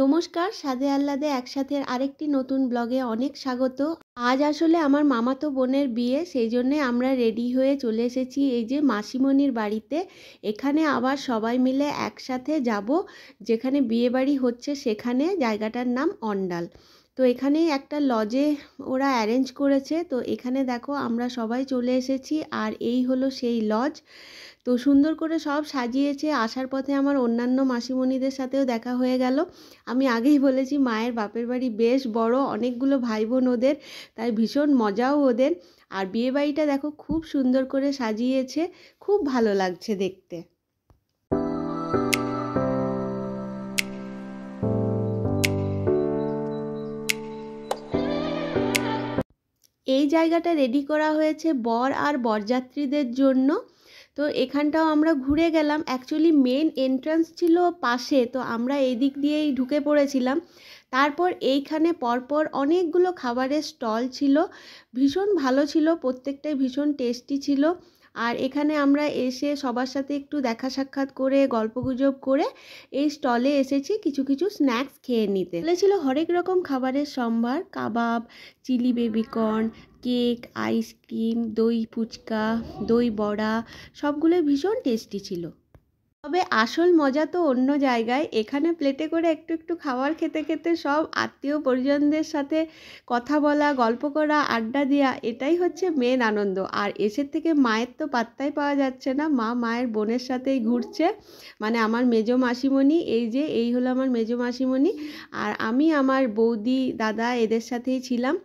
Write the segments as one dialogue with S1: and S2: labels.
S1: নমস্কার, স্বাদে আহ্লাদে একসাথে আরেকটি নতুন ব্লগে অনেক স্বাগত। আজ আসলে আমার মামাতো বোনের বিয়ে, সেই জন্যে আমরা রেডি হয়ে চলে এসেছি এই যে মাসিমণির বাড়িতে। এখানে আবার সবাই মিলে একসাথে যাব, যেখানে বিয়ে বাড়ি হচ্ছে সেখানে। জায়গাটার নাম অন্ডাল। তো এখানে একটা লজে ওরা অ্যারেঞ্জ করেছে। তো এখানে দেখো আমরা সবাই চলে এসেছি, আর এই হলো সেই লজ। তো সুন্দর করে সব সাজিয়েছে। আসার পথে আমার অন্যান্য মাসিমণিদের সাথেও দেখা হয়ে গেল। আমি আগেই বলেছি মায়ের বাপের বাড়ি বেশ বড়, অনেকগুলো ভাই বোন ওদের, তাই ভীষণ মজাও ওদের। আর বিয়ে বাড়িটা দেখো খুব সুন্দর করে সাজিয়েছে, খুব ভালো লাগছে দেখতে। এই জায়গাটা রেডি করা হয়েছে বর আর বরযাত্রীদের জন্য। তো এখানটাও আমরা ঘুরে গেলাম। অ্যাকচুয়ালি মেন এন্ট্রান্স ছিল পাশে, তো আমরা এই দিক দিয়েই ঢুকে পড়েছিলাম। তারপর এইখানে পরপর অনেকগুলো খাবারের স্টল ছিল, ভীষণ ভালো ছিল, প্রত্যেকটাই ভীষণ টেস্টি ছিল। আর এখানে আমরা এসে সবার সাথে একটু দেখা সাক্ষাৎ করে গল্পগুজব করে এই স্টলে এসেছি কিছু কিছু স্ন্যাক্স খেয়ে নিতে। ছিল হরেক রকম খাবারের সম্ভার, কাবাব, চিলি বেবিকর্ন, কেক, আইসক্রিম, দই ফুচকা, দই বড়া, সবগুলোই ভীষণ টেস্টি ছিল। তবে আসল মজা তো অন্য জায়গায়। এখানে প্লেটে করে একটু একটু খাবার খেতে খেতে সব আত্মীয় পরিজনদের সাথে কথা বলা, গল্প করা, আড্ডা দেওয়া, এটাই হচ্ছে মেন আনন্দ। আর এসের থেকে মায়ের তো পাত্তাই পাওয়া যাচ্ছে না, মা মায়ের বোনের সাথেই ঘুরছে। মানে আমার মেজো মাসিমণি, এই হলো আমার মেজো মাসিমণি, আর আমি আমার বৌদি দাদা এদের সাথেই ছিলাম।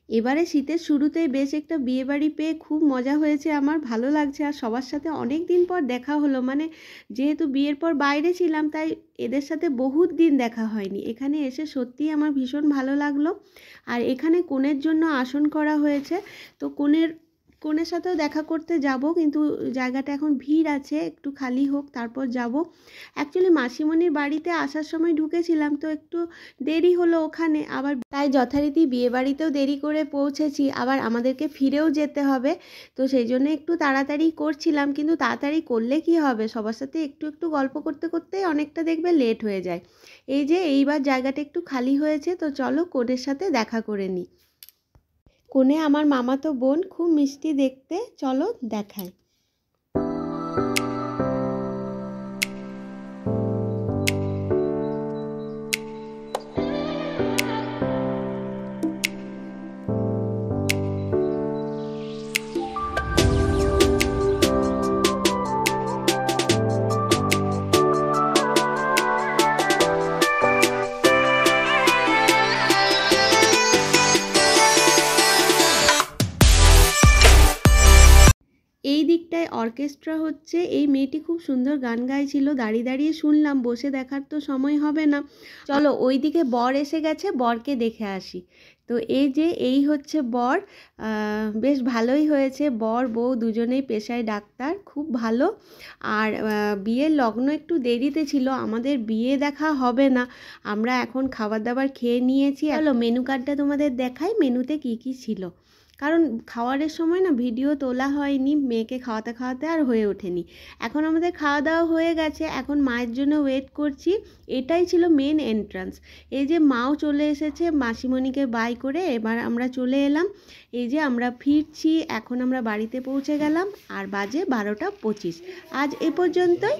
S1: এবারে শীতের শুরুতেই বেশ একটা বিয়েবাড়ি পেয়ে খুব মজা হয়েছে, আমার ভালো লাগছে। আর সবার সাথে অনেক দিন পর দেখা হলো, মানে যেহেতু বিয়ের পর বাইরে ছিলাম তাই এদের সাথে বহুত দিন দেখা হয়নি। এখানে এসে সত্যিই আমার ভীষণ ভালো লাগলো। আর এখানে কনের জন্য আসন করা হয়েছে, তো কনের সাথেও দেখা করতে যাব, কিন্তু জায়গাটা এখন ভিড় আছে, একটু খালি হোক তারপর যাব। অ্যাকচুয়ালি মাসিমণির বাড়িতে আসার সময় ঢুকেছিলাম, তো একটু দেরি হলো ওখানে, আবার তাই যথারীতি বিয়ে বাড়িতেও দেরি করে পৌঁছেছি, আবার আমাদেরকে ফিরেও যেতে হবে। তো সেই জন্য একটু তাড়াতাড়ি করছিলাম, কিন্তু তাড়াতাড়ি করলে কি হবে, সবার সাথে একটু একটু গল্প করতে করতেই অনেকটা দেখবে লেট হয়ে যায়। এই যে এইবার জায়গাটা একটু খালি হয়েছে, তো চলো কনের সাথে দেখা করে নিই। কনে আমার মামাতো বোন, খুব মিষ্টি দেখতে, চলো দেখাই। এই দিকটায় অর্কেস্ট্রা হচ্ছে। এই মেয়েটি খুব সুন্দর গান গাইছিল, দাঁড়িয়ে দাঁড়িয়ে শুনলাম, বসে দেখার তো সময় হবে না। চলো ওই দিকে বর এসে গেছে, বরকে দেখে আসি। তো এই হচ্ছে বর। বেশ ভালোই হয়েছে, বর বউ দুজনেই পেশায় ডাক্তার, খুব ভালো। আর বিয়ের লগ্ন একটু দেরিতে ছিল, আমাদের বিয়ে দেখা হবে না, আমরা এখন খাবার দাবার খেয়ে নিয়েছি। চলো মেনু কার্ডটা তোমাদের দেখাই, মেনুতে কি কি ছিল। কারণ খাওয়ারের সময় না ভিডিও তোলা হয়নি, মেয়েকে খাওয়াতে খাওয়াতে আর হয়ে ওঠেনি। এখন আমাদের খাওয়া দাওয়া হয়ে গেছে, এখন মায়ের জন্য ওয়েট করছি। এটাই ছিল মেন এন্ট্রান্স। এই যে মাও চলে এসেছে মাসিমণিকে বাই করে, এবার আমরা চলে এলাম। এই যে আমরা ফিরছি, এখন আমরা বাড়িতে পৌঁছে গেলাম, আর বাজে 12টা 25। আজ এ পর্যন্তই।